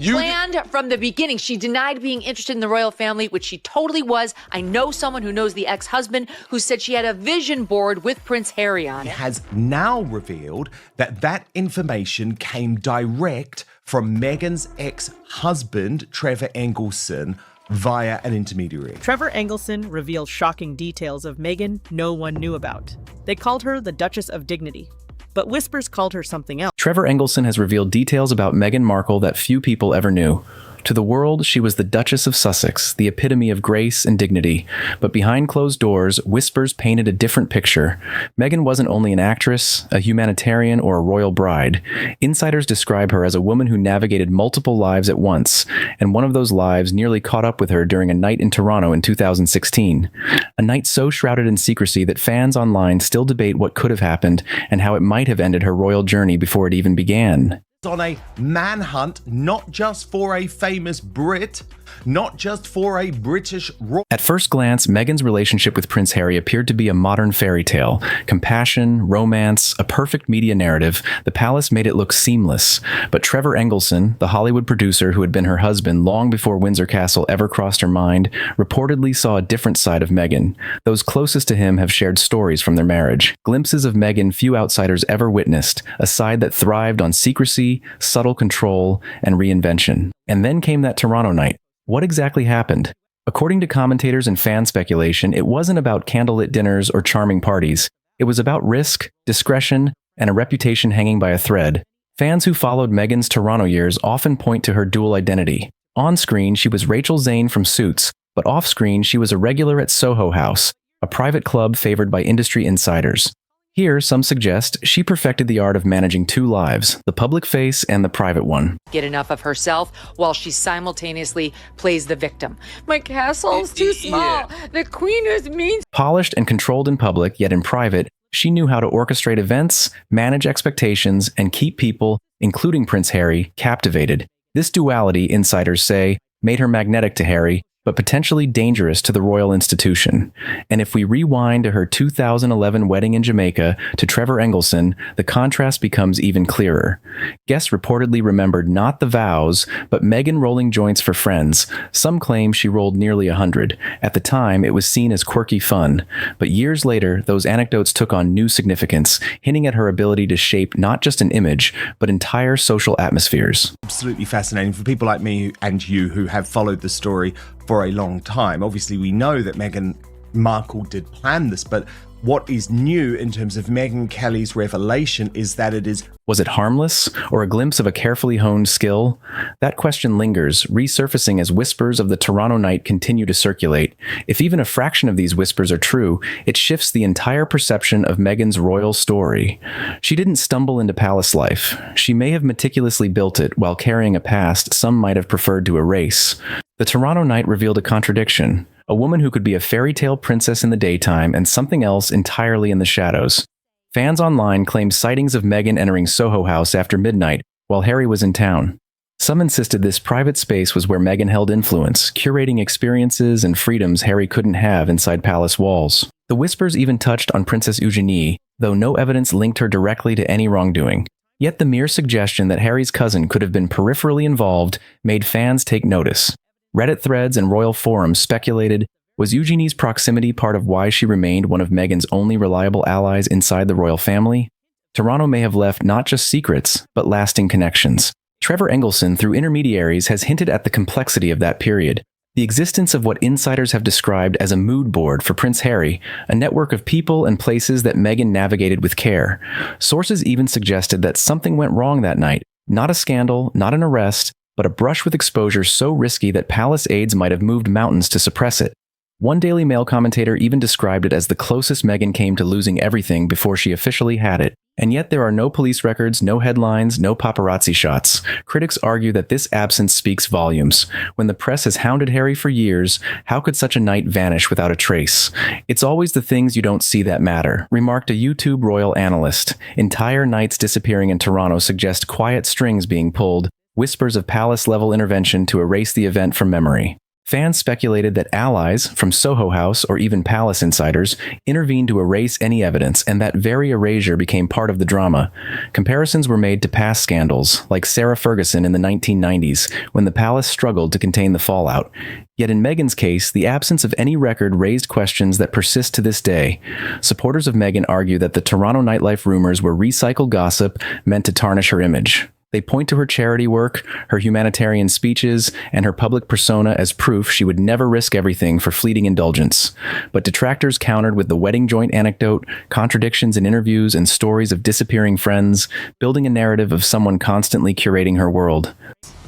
planned from the beginning. She denied being interested in the royal family, which she totally was. I know someone who knows the ex-husband who said she had a vision board with Prince Harry on it. Has now revealed that that information came direct from Meghan's ex-husband, Trevor Engelson, via an intermediary. Trevor Engelson revealed shocking details of Meghan no one knew about. They called her the Duchess of Dignity, but whispers called her something else. Trevor Engelson has revealed details about Meghan Markle that few people ever knew. To the world, she was the Duchess of Sussex, the epitome of grace and dignity. But behind closed doors, whispers painted a different picture. Meghan wasn't only an actress, a humanitarian, or a royal bride. Insiders describe her as a woman who navigated multiple lives at once, and one of those lives nearly caught up with her during a night in Toronto in 2016. A night so shrouded in secrecy that fans online still debate what could have happened and how it might have ended her royal journey before it even began. On a manhunt, not just for a famous Brit, not just for a British royal. At first glance, Meghan's relationship with Prince Harry appeared to be a modern fairy tale. Compassion, romance, a perfect media narrative. The palace made it look seamless. But Trevor Engelson, the Hollywood producer who had been her husband long before Windsor Castle ever crossed her mind, reportedly saw a different side of Meghan. Those closest to him have shared stories from their marriage. Glimpses of Meghan few outsiders ever witnessed, a side that thrived on secrecy, subtle control, and reinvention. And then came that Toronto night. What exactly happened? According to commentators and fan speculation, it wasn't about candlelit dinners or charming parties. It was about risk, discretion, and a reputation hanging by a thread. Fans who followed Meghan's Toronto years often point to her dual identity. On screen, she was Rachel Zane from Suits, but off screen, she was a regular at Soho House, a private club favored by industry insiders. Here, some suggest she perfected the art of managing two lives, the public face and the private one. Get enough of herself while she simultaneously plays the victim. My castle's too small. The queen is mean. Polished and controlled in public, yet in private, she knew how to orchestrate events, manage expectations, and keep people, including Prince Harry, captivated. This duality, insiders say, made her magnetic to Harry, but potentially dangerous to the royal institution. And if we rewind to her 2011 wedding in Jamaica to Trevor Engelson, the contrast becomes even clearer. Guests reportedly remembered not the vows, but Meghan rolling joints for friends. Some claim she rolled nearly 100. At the time, it was seen as quirky fun. But years later, those anecdotes took on new significance, hinting at her ability to shape not just an image, but entire social atmospheres. Absolutely fascinating for people like me and you who have followed the story for a long time. Obviously, we know that Meghan Markle did plan this, but what is new in terms of Megyn Kelly's revelation is that it is... Was it harmless, or a glimpse of a carefully honed skill? That question lingers, resurfacing as whispers of the Toronto night continue to circulate. If even a fraction of these whispers are true, it shifts the entire perception of Meghan's royal story. She didn't stumble into palace life. She may have meticulously built it while carrying a past some might have preferred to erase. The Toronto night revealed a contradiction. A woman who could be a fairy tale princess in the daytime and something else entirely in the shadows. Fans online claimed sightings of Meghan entering Soho House after midnight while Harry was in town. Some insisted this private space was where Meghan held influence, curating experiences and freedoms Harry couldn't have inside palace walls. The whispers even touched on Princess Eugenie, though no evidence linked her directly to any wrongdoing. Yet the mere suggestion that Harry's cousin could have been peripherally involved made fans take notice. Reddit threads and royal forums speculated, was Eugenie's proximity part of why she remained one of Meghan's only reliable allies inside the royal family? Toronto may have left not just secrets, but lasting connections. Trevor Engelson, through intermediaries, has hinted at the complexity of that period. The existence of what insiders have described as a mood board for Prince Harry, a network of people and places that Meghan navigated with care. Sources even suggested that something went wrong that night. Not a scandal, not an arrest, but a brush with exposure so risky that palace aides might have moved mountains to suppress it. One Daily Mail commentator even described it as the closest Meghan came to losing everything before she officially had it. And yet there are no police records, no headlines, no paparazzi shots. Critics argue that this absence speaks volumes. When the press has hounded Harry for years, how could such a night vanish without a trace? It's always the things you don't see that matter, remarked a YouTube royal analyst. Entire nights disappearing in Toronto suggest quiet strings being pulled, whispers of palace-level intervention to erase the event from memory. Fans speculated that allies from Soho House or even palace insiders intervened to erase any evidence, and that very erasure became part of the drama. Comparisons were made to past scandals, like Sarah Ferguson in the 1990s, when the palace struggled to contain the fallout. Yet in Meghan's case, the absence of any record raised questions that persist to this day. Supporters of Meghan argue that the Toronto nightlife rumors were recycled gossip meant to tarnish her image. They point to her charity work, her humanitarian speeches, and her public persona as proof she would never risk everything for fleeting indulgence. But detractors countered with the wedding joint anecdote, contradictions in interviews, and stories of disappearing friends, building a narrative of someone constantly curating her world.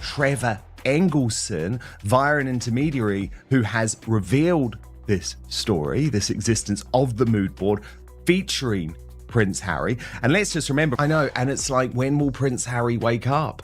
Trevor Engelson, via an intermediary who has revealed this story, this existence of the mood board featuring Prince Harry. And let's just remember, I know, and it's like, when will Prince Harry wake up?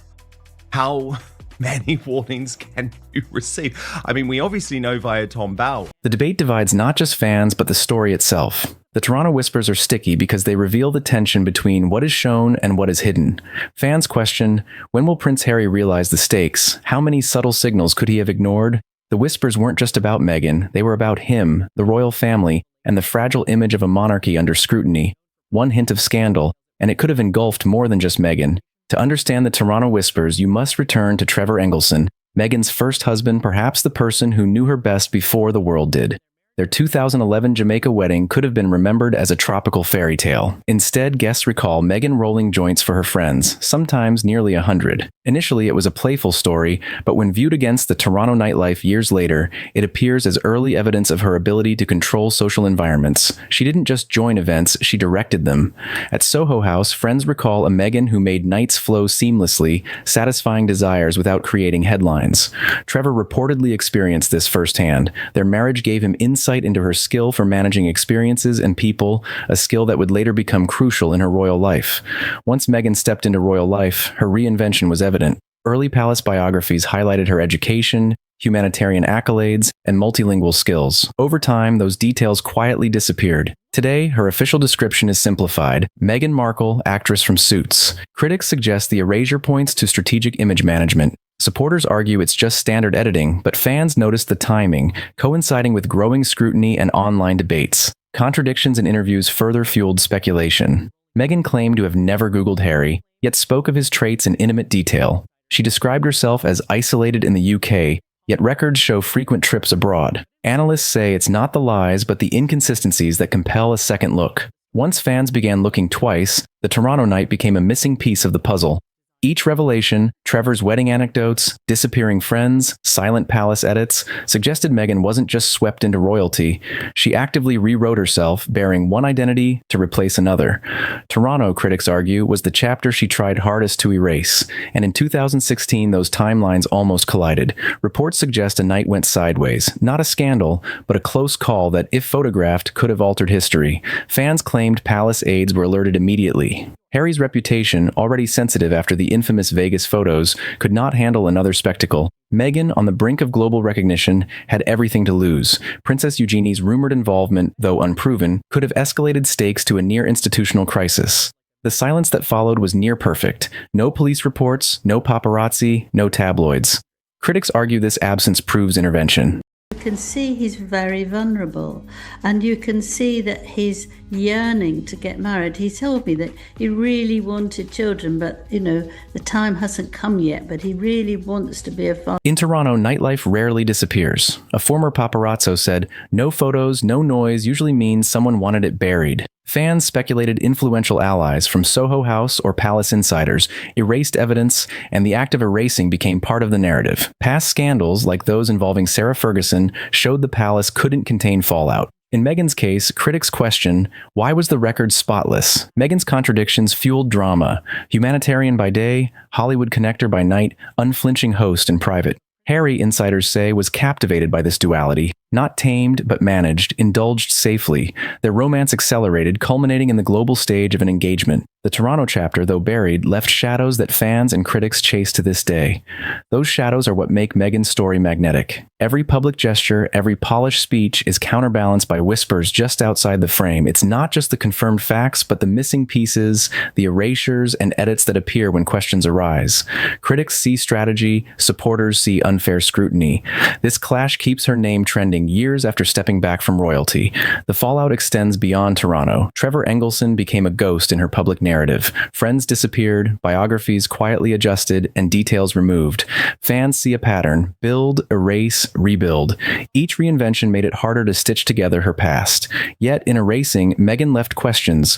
How many warnings can you receive? I mean, we obviously know via Tom Bell. The debate divides not just fans, but the story itself. The Toronto whispers are sticky because they reveal the tension between what is shown and what is hidden. Fans question, when will Prince Harry realize the stakes? How many subtle signals could he have ignored? The whispers weren't just about Meghan, they were about him, the royal family, and the fragile image of a monarchy under scrutiny. One hint of scandal, and it could have engulfed more than just Meghan. To understand the Toronto whispers, you must return to Trevor Engelson, Meghan's first husband, perhaps the person who knew her best before the world did. Their 2011 Jamaica wedding could have been remembered as a tropical fairy tale. Instead, guests recall Meghan rolling joints for her friends, sometimes nearly 100. Initially, it was a playful story, but when viewed against the Toronto nightlife years later, it appears as early evidence of her ability to control social environments. She didn't just join events, she directed them. At Soho House, friends recall a Meghan who made nights flow seamlessly, satisfying desires without creating headlines. Trevor reportedly experienced this firsthand. Their marriage gave him insight into her skill for managing experiences and people, a skill that would later become crucial in her royal life. Once Meghan stepped into royal life, her reinvention was evident. Early palace biographies highlighted her education, humanitarian accolades, and multilingual skills. Over time, those details quietly disappeared. Today, her official description is simplified: Meghan Markle, actress from Suits. Critics suggest the erasure points to strategic image management. Supporters argue it's just standard editing, but fans notice the timing, coinciding with growing scrutiny and online debates. Contradictions in interviews further fueled speculation. Meghan claimed to have never Googled Harry, yet spoke of his traits in intimate detail. She described herself as isolated in the UK, yet records show frequent trips abroad. Analysts say it's not the lies, but the inconsistencies that compel a second look. Once fans began looking twice, the Toronto night became a missing piece of the puzzle. Each revelation, Trevor's wedding anecdotes, disappearing friends, silent palace edits, suggested Meghan wasn't just swept into royalty. She actively rewrote herself, bearing one identity to replace another. Toronto, critics argue, was the chapter she tried hardest to erase. And in 2016, those timelines almost collided. Reports suggest a night went sideways. Not a scandal, but a close call that, if photographed, could have altered history. Fans claimed palace aides were alerted immediately. Harry's reputation, already sensitive after the infamous Vegas photos, could not handle another spectacle. Meghan, on the brink of global recognition, had everything to lose. Princess Eugenie's rumored involvement, though unproven, could have escalated stakes to a near-institutional crisis. The silence that followed was near perfect. No police reports, no paparazzi, no tabloids. Critics argue this absence proves intervention. You can see he's very vulnerable, and you can see that he's yearning to get married. He told me that he really wanted children, but, the time hasn't come yet, but he really wants to be a father. In Toronto, nightlife rarely disappears. A former paparazzo said, "No photos, no noise usually means someone wanted it buried." Fans speculated influential allies from Soho House or palace insiders erased evidence, and the act of erasing became part of the narrative. Past scandals, like those involving Sarah Ferguson, showed the palace couldn't contain fallout. In Meghan's case, critics question, why was the record spotless? Meghan's contradictions fueled drama. Humanitarian by day, Hollywood connector by night, unflinching host in private. Harry, insiders say, was captivated by this duality. Not tamed, but managed, indulged safely. Their romance accelerated, culminating in the global stage of an engagement. The Toronto chapter, though buried, left shadows that fans and critics chase to this day. Those shadows are what make Meghan's story magnetic. Every public gesture, every polished speech is counterbalanced by whispers just outside the frame. It's not just the confirmed facts, but the missing pieces, the erasures, and edits that appear when questions arise. Critics see strategy, supporters see unfair scrutiny. This clash keeps her name trending years after stepping back from royalty. The fallout extends beyond Toronto. Trevor Engelson became a ghost in her public narrative. Friends disappeared, biographies quietly adjusted, and details removed. Fans see a pattern: build, erase, rebuild. Each reinvention made it harder to stitch together her past. Yet, in erasing, Meghan left questions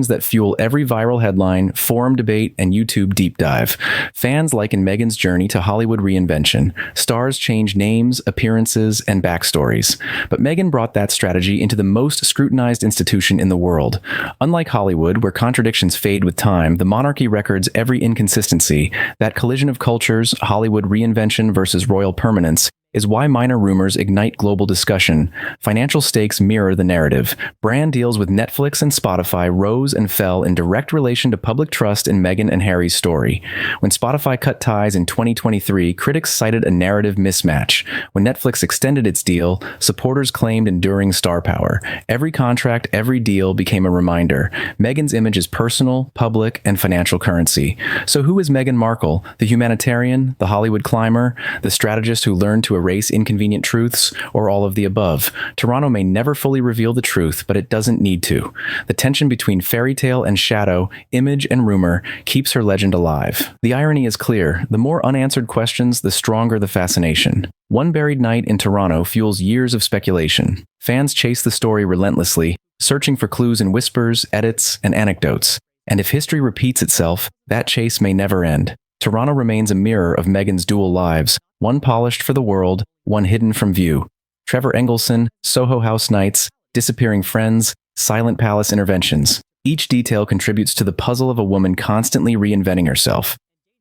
that fuel every viral headline, forum debate, and YouTube deep dive. Fans liken Meghan's journey to Hollywood reinvention. Stars change names, appearances, and backstories. But Meghan brought that strategy into the most scrutinized institution in the world. Unlike Hollywood, where contradictions fade with time, the monarchy records every inconsistency. That collision of cultures, Hollywood reinvention versus royal permanence, is why minor rumors ignite global discussion. Financial stakes mirror the narrative. Brand deals with Netflix and Spotify rose and fell in direct relation to public trust in Meghan and Harry's story. When Spotify cut ties in 2023, critics cited a narrative mismatch. When Netflix extended its deal, supporters claimed enduring star power. Every contract, every deal became a reminder. Meghan's image is personal, public, and financial currency. So who is Meghan Markle? The humanitarian, the Hollywood climber, the strategist who learned to erase inconvenient truths, or all of the above? Toronto may never fully reveal the truth, but it doesn't need to. The tension between fairy tale and shadow, image and rumor, keeps her legend alive. The irony is clear: the more unanswered questions, the stronger the fascination. One buried night in Toronto fuels years of speculation. Fans chase the story relentlessly, searching for clues in whispers, edits, and anecdotes. And if history repeats itself, that chase may never end. Toronto remains a mirror of Meghan's dual lives, one polished for the world, one hidden from view. Trevor Engelson, Soho House nights, disappearing friends, silent palace interventions. Each detail contributes to the puzzle of a woman constantly reinventing herself.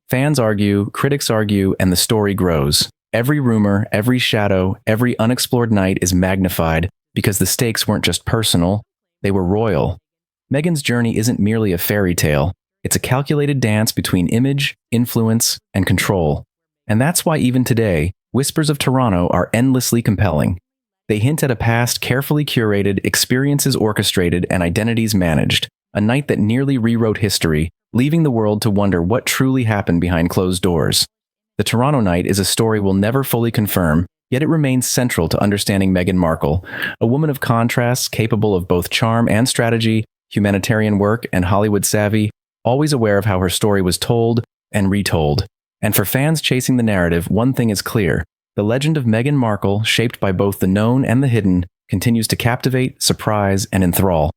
Fans argue, critics argue, and the story grows. Every rumor, every shadow, every unexplored night is magnified because the stakes weren't just personal, they were royal. Meghan's journey isn't merely a fairy tale. It's a calculated dance between image, influence, and control. And that's why even today, Whispers of Toronto are endlessly compelling. They hint at a past carefully curated, experiences orchestrated, and identities managed. A night that nearly rewrote history, leaving the world to wonder what truly happened behind closed doors. The Toronto night is a story we'll never fully confirm, yet it remains central to understanding Meghan Markle, a woman of contrasts capable of both charm and strategy, humanitarian work and Hollywood savvy, always aware of how her story was told and retold. And for fans chasing the narrative, one thing is clear: the legend of Meghan Markle, shaped by both the known and the hidden, continues to captivate, surprise, and enthrall.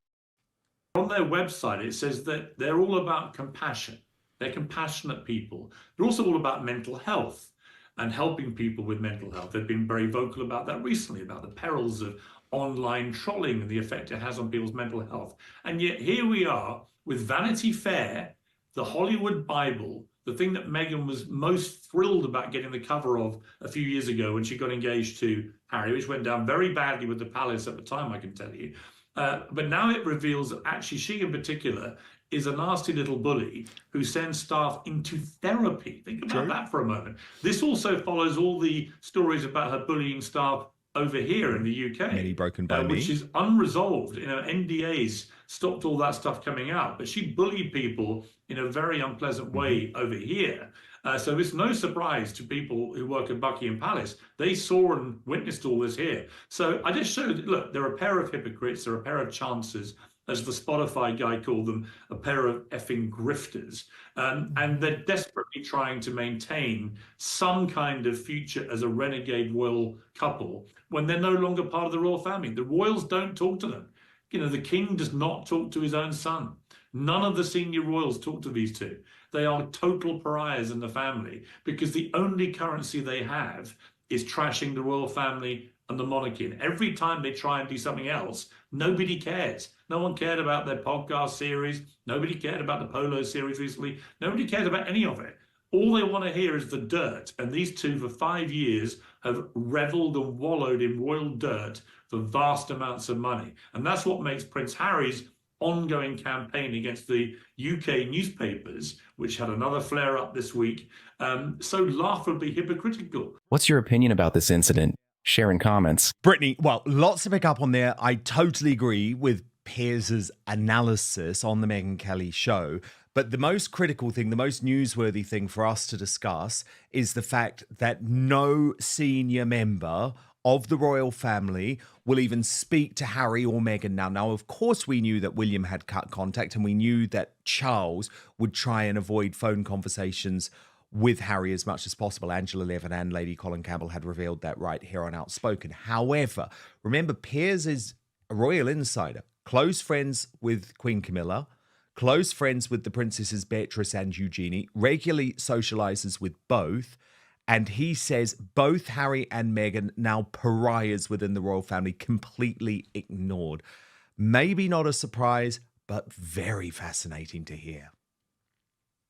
On their website, it says that they're all about compassion. They're compassionate people. They're also all about mental health and helping people with mental health. They've been very vocal about that recently, about the perils of online trolling and the effect it has on people's mental health. And yet here we are with Vanity Fair, the Hollywood Bible, the thing that Meghan was most thrilled about getting the cover of a few years ago when she got engaged to Harry, which went down very badly with the palace at the time, I can tell you. But now it reveals that actually she in particular is a nasty little bully who sends staff into therapy. Think about that for a moment. This also follows all the stories about her bullying staff over here in the UK, Many broken by me, which is unresolved. NDAs stopped all that stuff coming out, but she bullied people in a very unpleasant way over here. So it's no surprise to people who work at Buckingham Palace. They saw and witnessed all this here. So I just showed, look, they're a pair of hypocrites, they're a pair of chancers, as the Spotify guy called them, a pair of effing grifters. And they're desperately trying to maintain some kind of future as a renegade royal couple when they're no longer part of the royal family. The royals don't talk to them. The king does not talk to his own son. None of the senior royals talk to these two. They are total pariahs in the family because the only currency they have is trashing the royal family and the monarchy. And every time they try and do something else, nobody cares. No one cared about their podcast series. Nobody cared about the polo series recently. Nobody cared about any of it. All they want to hear is the dirt. And these two for 5 years have reveled and wallowed in royal dirt for vast amounts of money. And that's what makes Prince Harry's ongoing campaign against the UK newspapers, which had another flare-up this week, so laughably hypocritical. What's your opinion about this incident? Share in comments. Brittany, well, lots to pick up on there. I totally agree with Piers's analysis on the Meghan Kelly show. But the most critical thing, the most newsworthy thing for us to discuss is the fact that no senior member of the royal family will even speak to Harry or Meghan now. Now, of course, we knew that William had cut contact, and we knew that Charles would try and avoid phone conversations with Harry as much as possible. Angela Levin and Lady Colin Campbell had revealed that right here on Outspoken. However, remember, Piers is a royal insider, close friends with Queen Camilla, close friends with the princesses Beatrice and Eugenie, regularly socializes with both. And he says both Harry and Meghan, now pariahs within the royal family, completely ignored. Maybe not a surprise, but very fascinating to hear.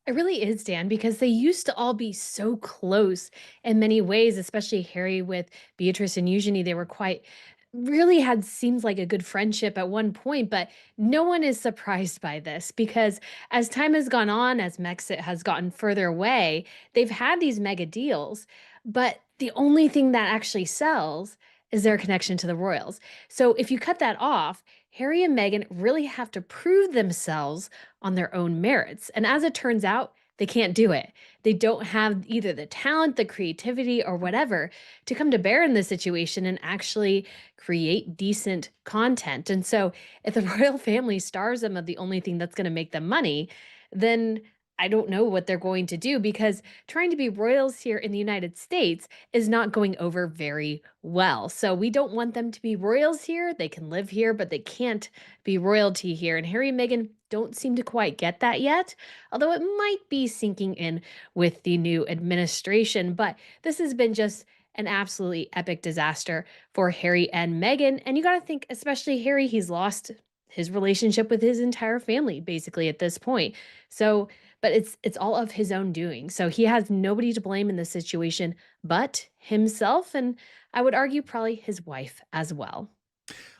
It really is, Dan, because they used to all be so close in many ways, especially Harry with Beatrice and Eugenie. They were quite, really had seems like a good friendship at one point, but no one is surprised by this because as time has gone on, as Mexit has gotten further away, they've had these mega deals, but the only thing that actually sells is their connection to the royals. So if you cut that off, Harry and Meghan really have to prove themselves on their own merits. And as it turns out, they can't do it. They don't have either the talent, the creativity, or whatever to come to bear in this situation and actually create decent content. And so if the royal family stars them of the only thing that's going to make them money, then I don't know what they're going to do because trying to be royals here in the United States is not going over very well. So we don't want them to be royals here. They can live here, but they can't be royalty here. And Harry and Meghan don't seem to quite get that yet, although it might be sinking in with the new administration. But this has been just an absolutely epic disaster for Harry and Meghan. And you got to think, especially Harry, he's lost his relationship with his entire family basically at this point. So, but it's all of his own doing. So he has nobody to blame in this situation but himself, and I would argue probably his wife as well.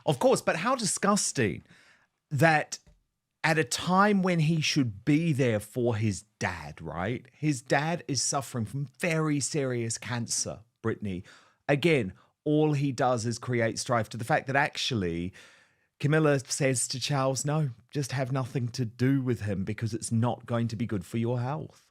Of course, but how disgusting that at a time when he should be there for his dad, right? His dad is suffering from very serious cancer, Brittany. Again, all he does is create strife, to the fact that actually Camilla says to Charles, no, just have nothing to do with him because it's not going to be good for your health.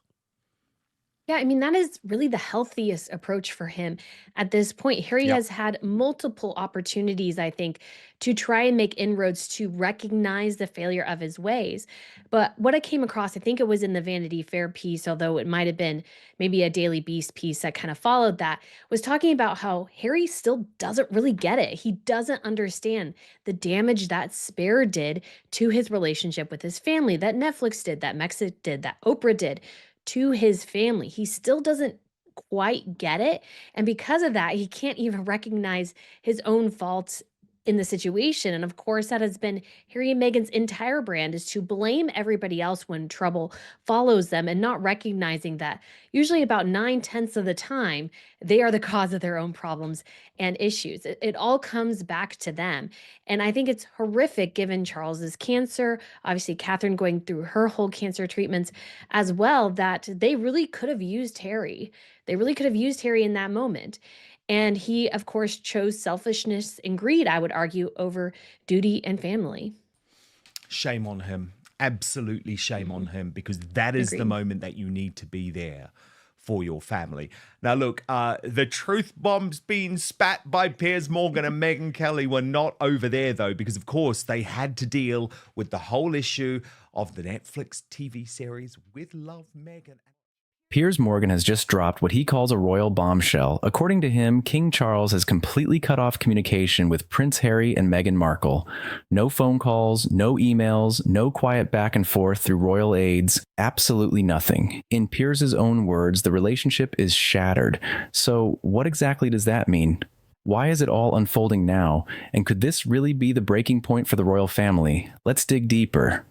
Yeah, I mean, that is really the healthiest approach for him at this point. Harry Yep. has had multiple opportunities, I think, to try and make inroads to recognize the failure of his ways. But what I came across, I think it was in the Vanity Fair piece, although it might have been maybe a Daily Beast piece that kind of followed that, was talking about how Harry still doesn't really get it. He doesn't understand the damage that Spare did to his relationship with his family, that Netflix did, that Mexit did, that Oprah did to his family. He still doesn't quite get it. And because of that, he can't even recognize his own faults in the situation. And of course, that has been Harry and Meghan's entire brand, is to blame everybody else when trouble follows them and not recognizing that usually about 9/10 of the time, they are the cause of their own problems and issues. It all comes back to them. And I think it's horrific given Charles's cancer, obviously Catherine going through her whole cancer treatments as well, that they really could have used Harry. They really could have used Harry in that moment. And he, of course, chose selfishness and greed, I would argue, over duty and family. Shame on him. Absolutely shame on him, because that is the Agreed. moment that you need to be there for your family. Now, look, the truth bombs being spat by Piers Morgan and Meghan Kelly were not over there, though, because, of course, they had to deal with the whole issue of the Netflix TV series With Love, Meghan. Piers Morgan has just dropped what he calls a royal bombshell. According to him, King Charles has completely cut off communication with Prince Harry and Meghan Markle. No phone calls, no emails, no quiet back and forth through royal aides, absolutely nothing. In Piers' own words, the relationship is shattered. So what exactly does that mean? Why is it all unfolding now? And could this really be the breaking point for the royal family? Let's dig deeper.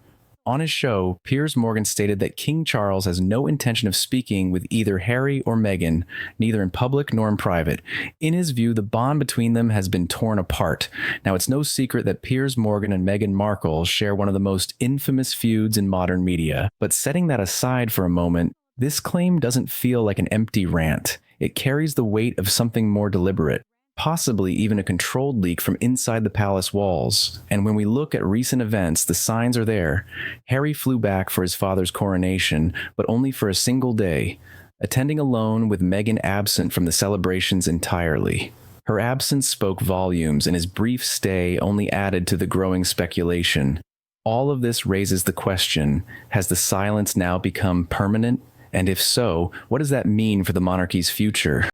On his show, Piers Morgan stated that King Charles has no intention of speaking with either Harry or Meghan, neither in public nor in private. In his view, the bond between them has been torn apart. Now, it's no secret that Piers Morgan and Meghan Markle share one of the most infamous feuds in modern media. But setting that aside for a moment, this claim doesn't feel like an empty rant. It carries the weight of something more deliberate. possibly even a controlled leak from inside the palace walls. And when we look at recent events, the signs are there. Harry flew back for his father's coronation, but only for a single day, attending alone with Meghan absent from the celebrations entirely. Her absence spoke volumes, and his brief stay only added to the growing speculation. All of this raises the question, has the silence now become permanent? And if so, what does that mean for the monarchy's future?